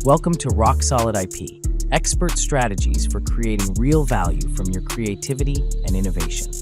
Welcome to Rock Solid IP, expert strategies for creating real value from your creativity and innovation.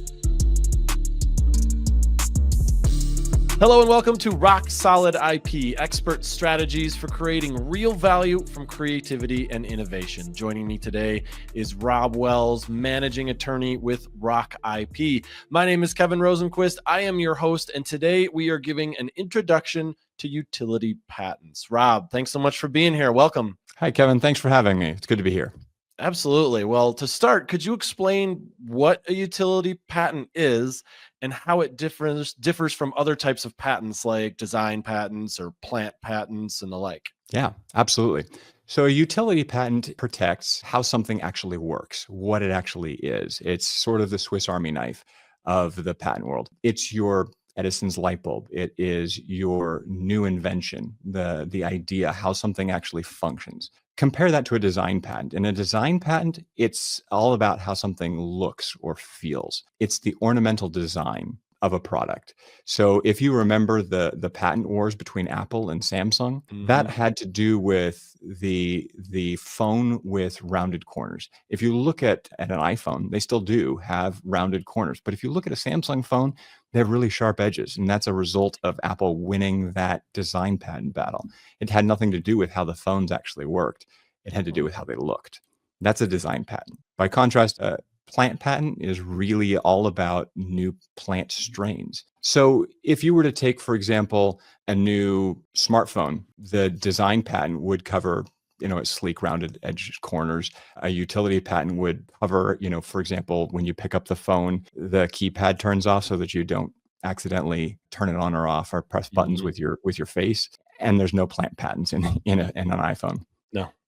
Hello and welcome to Rock Solid IP, expert strategies for creating real value from creativity and innovation. Joining me today is Rob Wells, managing attorney with Rock IP. My name is Kevin Rosenquist. I am your host, and today we are giving an introduction to utility patents. Rob, thanks so much for being here. Welcome. Hi, Kevin. Thanks for having me. It's good to be here. Absolutely. Well, to start, could you explain what a utility patent is and how it differs from other types of patents like design patents or plant patents and the like? Yeah, absolutely. So a utility patent protects how something actually works, what it actually is. It's sort of the Swiss Army knife of the patent world. It's your Edison's light bulb. It is your new invention, the idea, how something actually functions. Compare that to a design patent. In a design patent, it's all about how something looks or feels. It's the ornamental design of a product. So if you remember the patent wars between Apple and Samsung, that had to do with the phone with rounded corners. If you look at an iPhone, they still do have rounded corners. But if you look at a Samsung phone, they have really sharp edges. And that's a result of Apple winning that design patent battle. It had nothing to do with how the phones actually worked. It had to do with how they looked. That's a design patent. By contrast, a plant patent is really all about new plant strains. So if you were to take, for example, a new smartphone, the design patent would cover its sleek rounded edge corners. A utility patent would cover, for example, when you pick up the phone, the keypad turns off so that you don't accidentally turn it on or off or press buttons with your face. And there's no plant patents in an iPhone.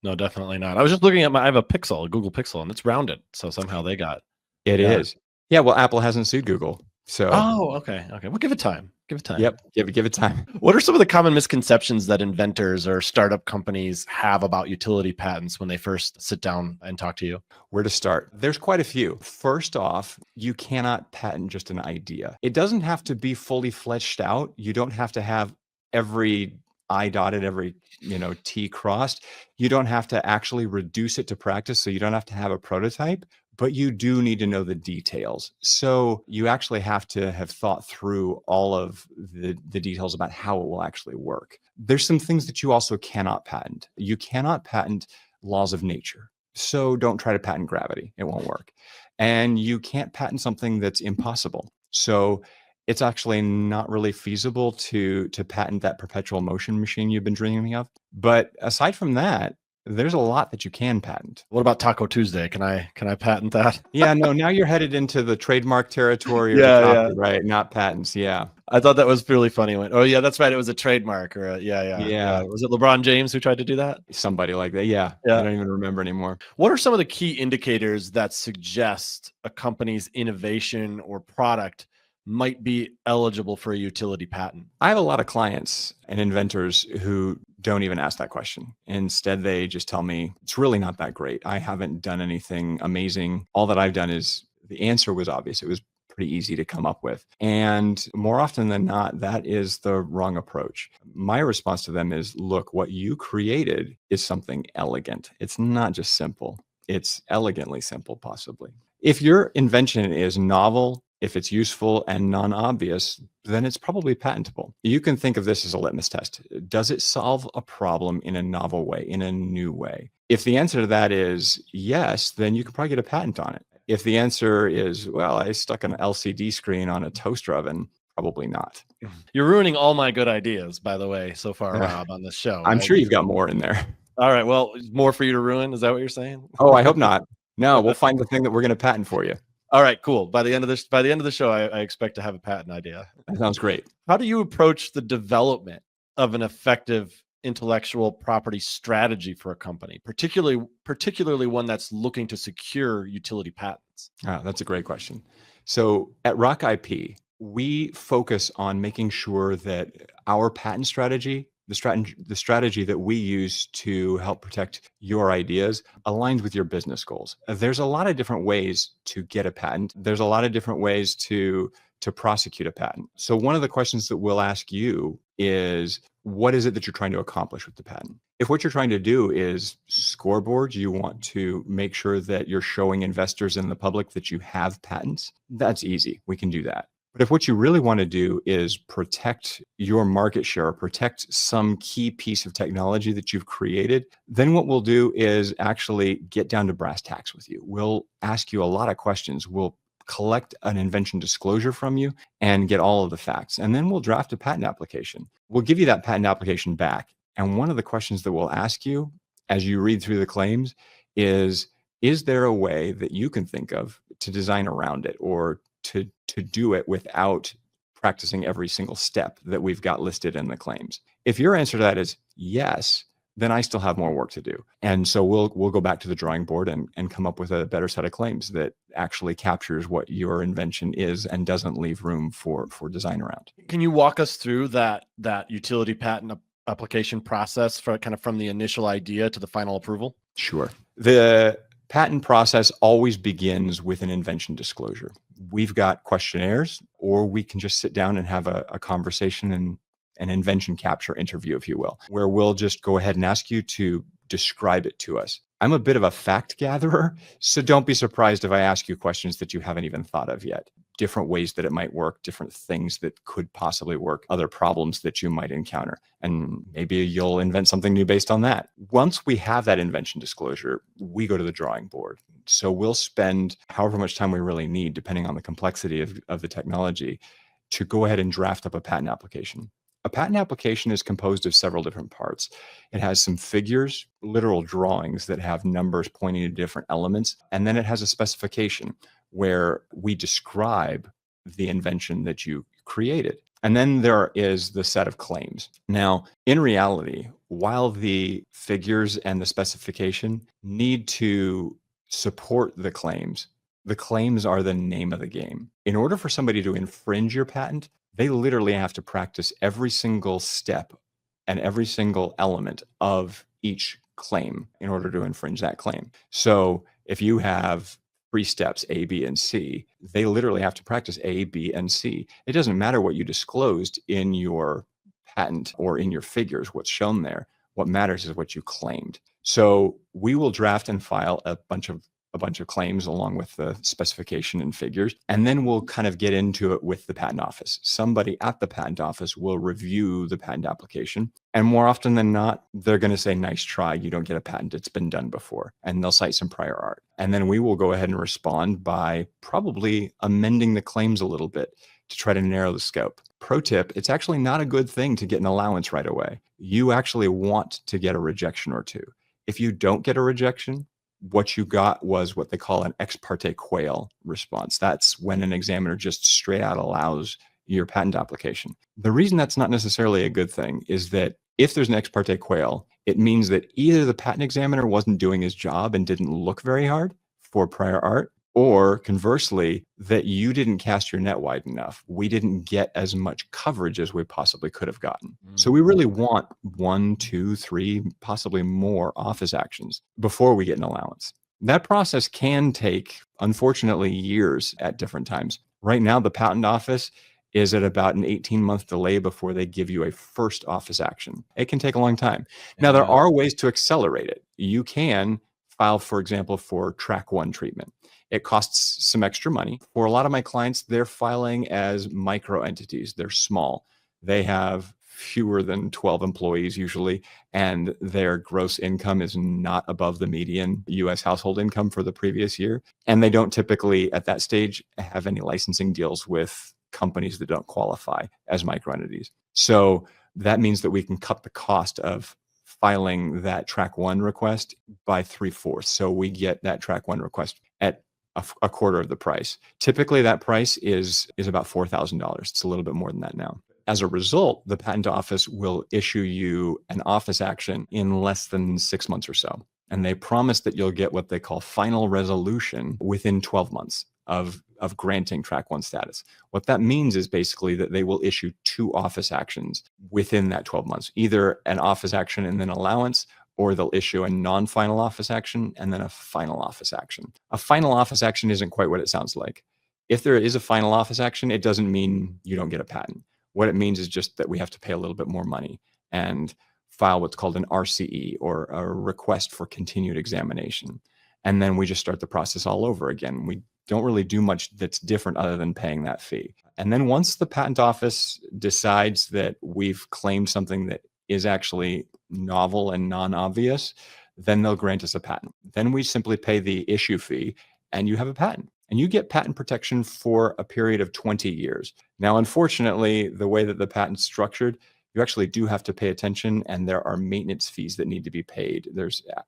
No, definitely not. I was just looking at I have a Pixel, a Google Pixel, and it's rounded. So somehow they got it. Yeah. Is. Yeah, well, Apple hasn't sued Google. So okay. Well, give it time. Yep, give it time. What are some of the common misconceptions that inventors or startup companies have about utility patents when they first sit down and talk to you? Where to start? There's quite a few. First off, you cannot patent just an idea. It doesn't have to be fully fleshed out. You don't have to have every I dotted, every T crossed. You don't have to actually reduce it to practice. So you don't have to have a prototype, but you do need to know the details. So you actually have to have thought through all of the details about how it will actually work. There's some things that you also cannot patent. You cannot patent laws of nature. So don't try to patent gravity. It won't work. And you can't patent something that's impossible. So it's actually not really feasible to patent that perpetual motion machine you've been dreaming of. But aside from that, there's a lot that you can patent. What about Taco Tuesday? Can I patent that? Yeah, no, now you're headed into the trademark territory or the copyright, not patents. Yeah. I thought that was really funny. Oh yeah, that's right. It was a trademark or yeah. Was it LeBron James who tried to do that? Somebody like that. Yeah. I don't even remember anymore. What are some of the key indicators that suggest a company's innovation or product might be eligible for a utility patent? I have a lot of clients and inventors who don't even ask that question. Instead, they just tell me, it's really not that great. I haven't done anything amazing. All that I've done is, the answer was obvious. It was pretty easy to come up with. And more often than not, that is the wrong approach. My response to them is, look, what you created is something elegant. It's not just simple. It's elegantly simple, possibly. If your invention is novel, if it's useful and non-obvious, then it's probably patentable. You can think of this as a litmus test. Does it solve a problem in a novel way, in a new way? If the answer to that is yes, then you can probably get a patent on it. If the answer is, well, I stuck an LCD screen on a toaster oven, probably not. You're ruining all my good ideas, by the way, so far, Rob, on this show. I'm sure you've got more in there. All right. Well, more for you to ruin. Is that what you're saying? Oh, I hope not. No, we'll find the thing that we're going to patent for you. All right, cool. By the end of the show, I expect to have a patent idea. That sounds great. How do you approach the development of an effective intellectual property strategy for a company, particularly one that's looking to secure utility patents? That's a great question. So at Rock IP, we focus on making sure that our patent strategy, the strategy that we use to help protect your ideas, aligns with your business goals. There's a lot of different ways to get a patent. There's a lot of different ways to prosecute a patent. So one of the questions that we'll ask you is what is it that you're trying to accomplish with the patent? If what you're trying to do is scoreboard, you want to make sure that you're showing investors and the public that you have patents, that's easy. We can do that. But if what you really want to do is protect your market share or protect some key piece of technology that you've created, then what we'll do is actually get down to brass tacks with you. We'll ask you a lot of questions. We'll collect an invention disclosure from you and get all of the facts. And then we'll draft a patent application. We'll give you that patent application back. And one of the questions that we'll ask you as you read through the claims is there a way that you can think of to design around it or to do it without practicing every single step that we've got listed in the claims? If your answer to that is yes, then I still have more work to do. And so we'll go back to the drawing board and come up with a better set of claims that actually captures what your invention is and doesn't leave room for design around. Can you walk us through that utility patent application process for kind of from the initial idea to the final approval? Sure. The patent process always begins with an invention disclosure. We've got questionnaires, or we can just sit down and have a conversation and an invention capture interview, if you will, where we'll just go ahead and ask you to describe it to us. I'm a bit of a fact gatherer, so don't be surprised if I ask you questions that you haven't even thought of yet. Different ways that it might work, different things that could possibly work, other problems that you might encounter, and maybe you'll invent something new based on that. Once we have that invention disclosure, we go to the drawing board. So we'll spend however much time we really need, depending on the complexity of the technology, to go ahead and draft up a patent application. A patent application is composed of several different parts. It has some figures, literal drawings that have numbers pointing to different elements, and then it has a specification where we describe the invention that you created. And then there is the set of claims. Now, in reality, while the figures and the specification need to support the claims are the name of the game. In order for somebody to infringe your patent, they literally have to practice every single step and every single element of each claim in order to infringe that claim. So if you have 3 steps, A, B, and C, they literally have to practice A, B, and C. It doesn't matter what you disclosed in your patent or in your figures, what's shown there. What matters is what you claimed. So we will draft and file a bunch of claims along with the specification and figures, and then we'll kind of get into it with the patent office. Somebody at the patent office will review the patent application, and more often than not, they're going to say, nice try, you don't get a patent, it's been done before, and they'll cite some prior art. And then we will go ahead and respond by probably amending the claims a little bit to try to narrow the scope. Pro tip, it's actually not a good thing to get an allowance right away. You actually want to get a rejection or two. If you don't get a rejection, what you got was what they call an ex parte quail response. That's when an examiner just straight out allows your patent application. The reason that's not necessarily a good thing is that if there's an ex parte quail, it means that either the patent examiner wasn't doing his job and didn't look very hard for prior art, or conversely, that you didn't cast your net wide enough. We didn't get as much coverage as we possibly could have gotten. So we really want 1, 2, 3, possibly more office actions before we get an allowance. That process can take, unfortunately, years at different times. Right now, the patent office is at about an 18-month delay before they give you a first office action. It can take a long time. Now, there are ways to accelerate it. You can file, for example, for track 1 treatment. It costs some extra money. For a lot of my clients, they're filing as micro entities. They're small. They have fewer than 12 employees usually, and their gross income is not above the median US household income for the previous year. And they don't typically, at that stage, have any licensing deals with companies that don't qualify as micro entities. So that means that we can cut the cost of filing that track 1 request by 3/4. So we get that track 1 request at a quarter of the price. Typically, that price is about $4,000. It's a little bit more than that now. As a result, the patent office will issue you an office action in less than 6 months or so. And they promise that you'll get what they call final resolution within 12 months of granting track 1 status. What that means is basically that they will issue 2 office actions within that 12 months, either an office action and then allowance, or they'll issue a non-final office action and then a final office action. A final office action isn't quite what it sounds like. If there is a final office action, it doesn't mean you don't get a patent. What it means is just that we have to pay a little bit more money and file what's called an RCE, or a request for continued examination. And then we just start the process all over again. We don't really do much that's different other than paying that fee. And then once the patent office decides that we've claimed something that is actually novel and non-obvious, then they'll grant us a patent. Then we simply pay the issue fee and you have a patent. And you get patent protection for a period of 20 years. Now, unfortunately, the way that the patent's structured, you actually do have to pay attention, and there are maintenance fees that need to be paid.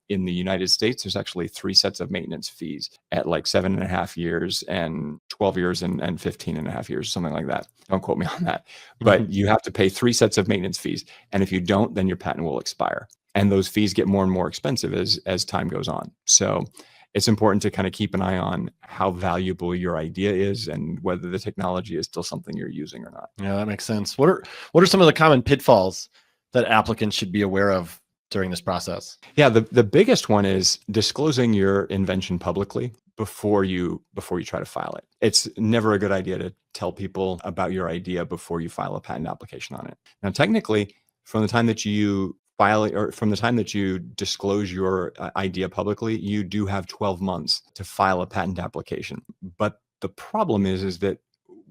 In the United States, there's actually 3 sets of maintenance fees at like 7.5 years and 12 years and 15.5 years, something like that. Don't quote me on that. But you have to pay 3 sets of maintenance fees. And if you don't, then your patent will expire. And those fees get more and more expensive as time goes on. So it's important to kind of keep an eye on how valuable your idea is and whether the technology is still something you're using or not. Yeah, that makes sense. What are some of the common pitfalls that applicants should be aware of during this process? Yeah, the biggest one is disclosing your invention publicly before you try to file it. It's never a good idea to tell people about your idea before you file a patent application on it. Now, technically, from the time that you file it, or from the time that you disclose your idea publicly, you do have 12 months to file a patent application. But the problem is that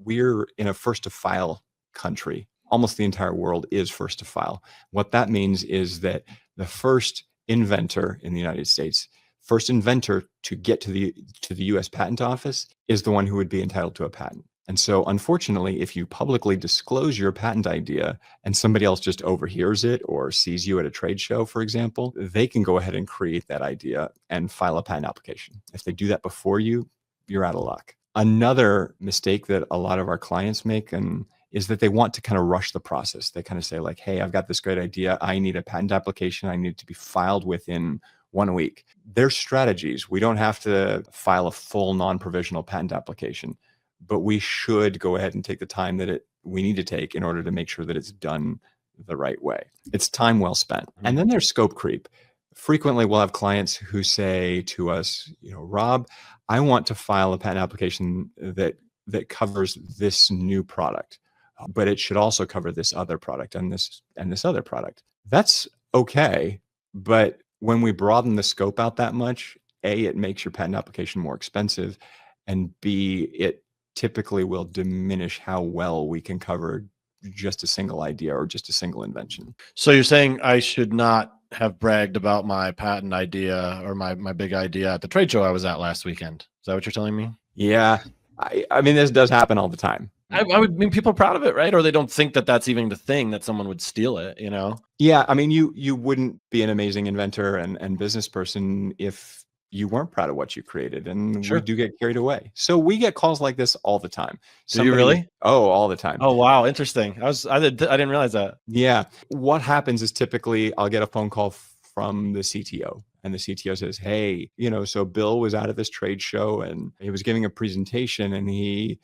we're in a first to file country. Almost the entire world is first to file. What that means is that the first inventor in the United States, first inventor to get to the US Patent Office, is the one who would be entitled to a patent. And so, unfortunately, if you publicly disclose your patent idea and somebody else just overhears it or sees you at a trade show, for example, they can go ahead and create that idea and file a patent application. If they do that before you, you're out of luck. Another mistake that a lot of our clients make is that they want to kind of rush the process. They kind of say like, hey, I've got this great idea. I need a patent application. I need it to be filed within 1 week. There's strategies. We don't have to file a full non-provisional patent application, but we should go ahead and take the time that we need to take in order to make sure that it's done the right way. It's time well spent. And then there's scope creep. Frequently, we'll have clients who say to us, Rob, I want to file a patent application that covers this new product, but it should also cover this other product and this other product. That's okay, but when we broaden the scope out that much, A, it makes your patent application more expensive, and B, it typically will diminish how well we can cover just a single idea or just a single invention. So you're saying I should not have bragged about my patent idea or my big idea at the trade show I was at last weekend. Is that what you're telling me? Yeah. I mean, this does happen all the time. I would mean people are proud of it, right? Or they don't think that that's even the thing that someone would steal it, Yeah. I mean, you wouldn't be an amazing inventor and business person if you weren't proud of what you created, and Sure. we do get carried away. So we get calls like this all the time. Do you really? Oh, all the time. Oh, wow. Interesting. I didn't realize that. Yeah. What happens is typically I'll get a phone call from the CTO, and the CTO says, hey, so Bill was out at this trade show and he was giving a presentation, and he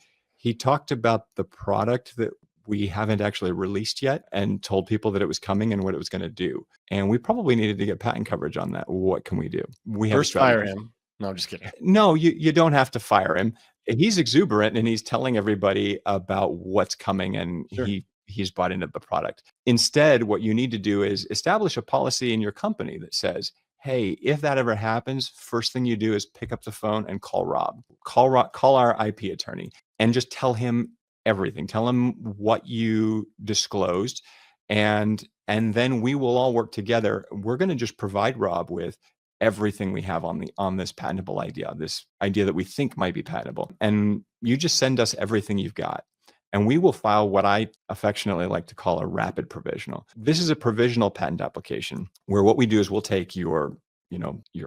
talked about the product that we haven't actually released yet and told people that it was coming and what it was going to do. And we probably needed to get patent coverage on that. What can we do? We have First fire him. No, I'm just kidding. No, you don't have to fire him. He's exuberant and he's telling everybody about what's coming, and Sure. he's bought into the product. Instead, what you need to do is establish a policy in your company that says, hey, if that ever happens, first thing you do is pick up the phone and call Rob. Call our IP attorney and just tell him everything. Tell him what you disclosed, and then we will all work together. We're going to just provide Rob with everything we have on this patentable idea, this idea that we think might be patentable. And you just send us everything you've got, and we will file what I affectionately like to call a rapid provisional. This is a provisional patent application where what we do is we'll take your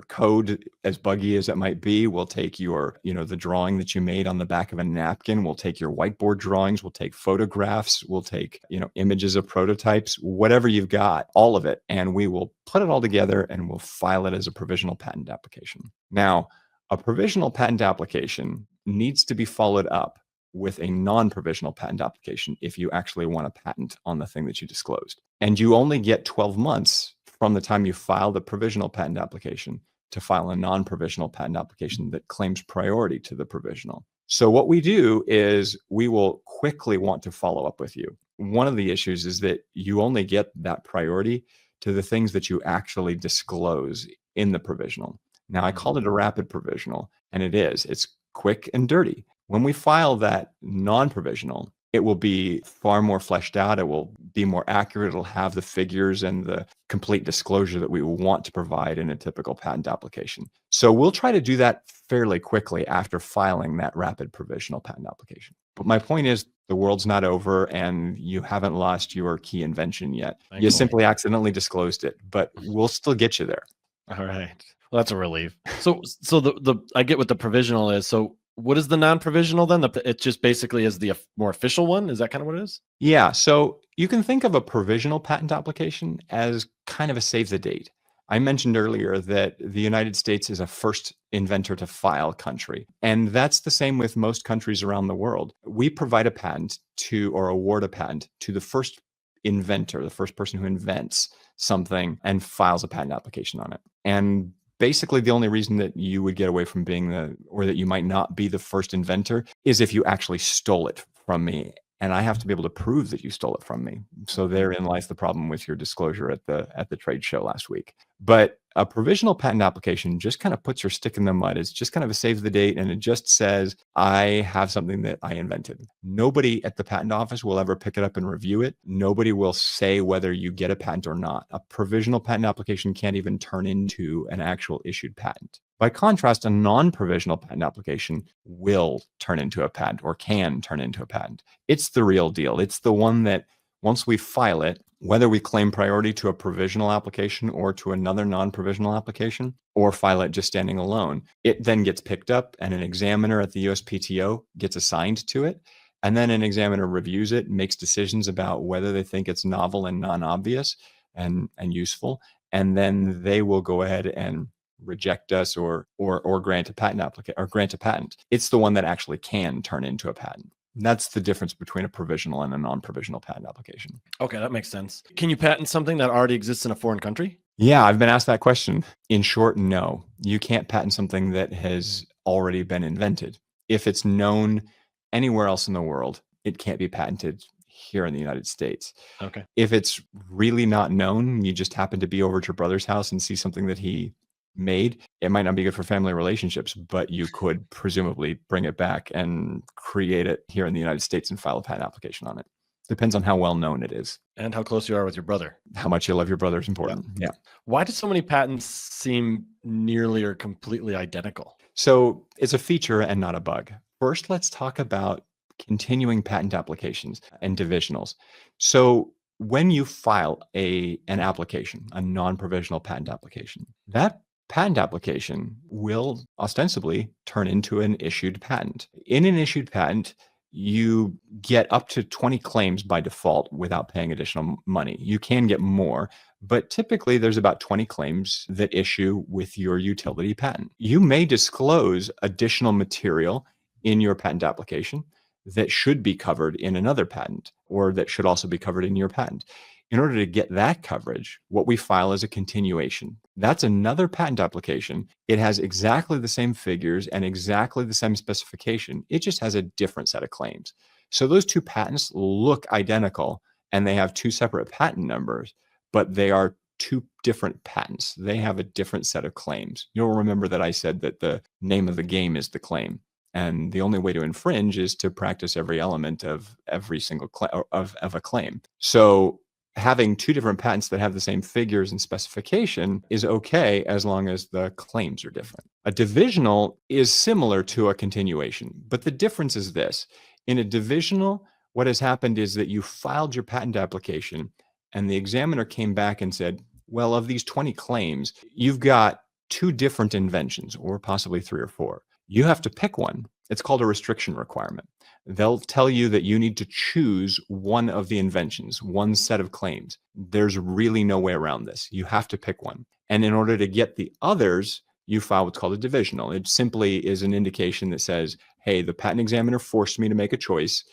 code, as buggy as it might be. We'll take the drawing that you made on the back of a napkin. We'll take your whiteboard drawings. We'll take photographs. We'll take, images of prototypes, whatever you've got, all of it. And we will put it all together and we'll file it as a provisional patent application. Now, a provisional patent application needs to be followed up with a non-provisional patent application if you actually want a patent on the thing that you disclosed. And you only get 12 months from the time you file the provisional patent application to file a non-provisional patent application that claims priority to the provisional. So what we do is we will quickly want to follow up with you. one of the issues is that you only get that priority to the things that you actually disclose in the provisional. Now, I call it a rapid provisional, and it is. It's quick and dirty. When we file that non-provisional, it will be far more fleshed out. It will be more accurate. It'll have the figures and the complete disclosure that we want to provide in a typical patent application. So we'll try to do that fairly quickly after filing that rapid provisional patent application. But my point is, the world's not over and you haven't lost your key invention yet. Thankfully. You simply accidentally disclosed it, but we'll still get you there. All right. Well, that's a relief. So the I get what the provisional is. So what is the non-provisional then? It just basically is the more official one. Is that kind of what it is? Yeah. So you can think of a provisional patent application as kind of a save the date. I mentioned earlier that the United States is a first inventor to file country. And that's the same with most countries around the world. We provide a patent to, or award a patent to the first inventor, the first person who invents something and files a patent application on it. And basically, the only reason that you would get away from being or that you might not be the first inventor is if you actually stole it from me. And I have to be able to prove that you stole it from me. So therein lies the problem with your disclosure at the trade show last week. But a provisional patent application just kind of puts your stick in the mud. It's just kind of a save the date, and it just says, I have something that I invented. Nobody at the patent office will ever pick it up and review it. Nobody will say whether you get a patent or not. A provisional patent application can't even turn into an actual issued patent. By contrast, a non-provisional patent application will turn into a patent or can turn into a patent. It's the real deal. It's the one that once we file it, whether we claim priority to a provisional application or to another non-provisional application, or file it just standing alone, it then gets picked up and an examiner at the USPTO gets assigned to it. And then an examiner reviews it, makes decisions about whether they think it's novel and non-obvious and useful. And then they will go ahead and reject us or grant a patent or grant a patent. It's the one that actually can turn into a patent. That's the difference between a provisional and a non-provisional patent application. Okay, that makes sense. Can you patent something that already exists in a foreign country? Yeah, I've been asked that question. In short, no. You can't patent something that has already been invented. If it's known anywhere else in the world, it can't be patented here in the United States. Okay. If it's really not known, you just happen to be over at your brother's house and see something that he made, it might not be good for family relationships, but you could presumably bring it back and create it here in the United States and file a patent application on it. Depends on how well known it is. And how close you are with your brother. How much you love your brother is important. Yeah. Why do so many patents seem nearly or completely identical? So it's a feature and not a bug. First, let's talk about continuing patent applications and divisionals. So when you file an application, a non-provisional patent application, that patent application will ostensibly turn into an issued patent. In an issued patent, you get up to 20 claims by default without paying additional money. You can get more, but typically there's about 20 claims that issue with your utility patent. You may disclose additional material in your patent application that should be covered in another patent, or that should also be covered in your patent. In order to get that coverage, what we file is a continuation. That's another patent application. It has exactly the same figures and exactly the same specification. It just has a different set of claims. So those two patents look identical and they have two separate patent numbers, but they are two different patents. They have a different set of claims. You'll remember that I said that the name of the game is the claim. And the only way to infringe is to practice every element of every single of a claim. So having two different patents that have the same figures and specification is okay as long as the claims are different. A divisional is similar to a continuation, but the difference is this. In a divisional, what has happened is that you filed your patent application and the examiner came back and said, well, of these 20 claims, you've got two different inventions, or possibly 3 or 4. You have to pick one. It's called a restriction requirement. They'll tell you that you need to choose one of the inventions, one set of claims. There's really no way around this. You have to pick one. And in order to get the others, you file what's called a divisional. It simply is an indication that says, hey, the patent examiner forced me to make a choice.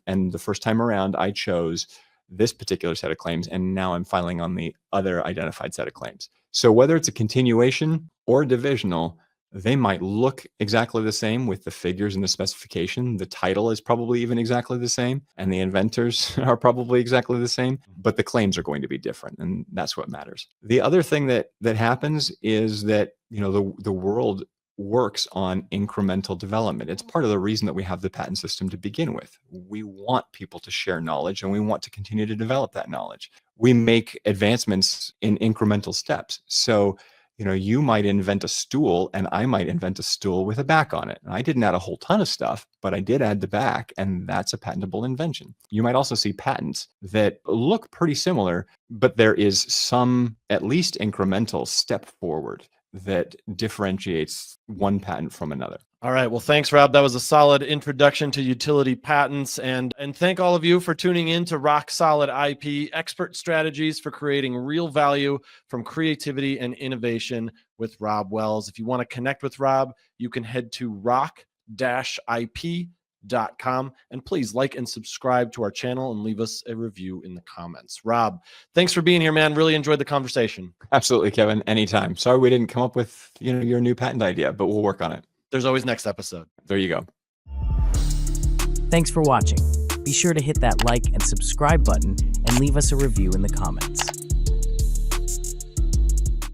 And the first time around, I chose this particular set of claims, and now I'm filing on the other identified set of claims. So whether it's a continuation or a divisional, They might look exactly the same with the figures and the specification. The title is probably even exactly the same, and the inventors are probably exactly the same, but the claims are going to be different, and that's what matters. The other thing that happens is that, the world works on incremental development. It's part of the reason that we have the patent system to begin with. We want people to share knowledge, and we want to continue to develop that knowledge. We make advancements in incremental steps. So, you might invent a stool and I might invent a stool with a back on it. And I didn't add a whole ton of stuff, but I did add the back, and that's a patentable invention. You might also see patents that look pretty similar, but there is some at least incremental step forward that differentiates one patent from another. All right. Well, thanks, Rob. That was a solid introduction to utility patents. And thank all of you for tuning in to Rock Solid IP, expert strategies for creating real value from creativity and innovation with Rob Wells. If you want to connect with Rob, you can head to rock-ip.com. And please like and subscribe to our channel and leave us a review in the comments. Rob, thanks for being here, man. Really enjoyed the conversation. Absolutely, Kevin. Anytime. Sorry we didn't come up with your new patent idea, but we'll work on it. There's always next episode. There you go. Thanks for watching. Be sure to hit that like and subscribe button and leave us a review in the comments.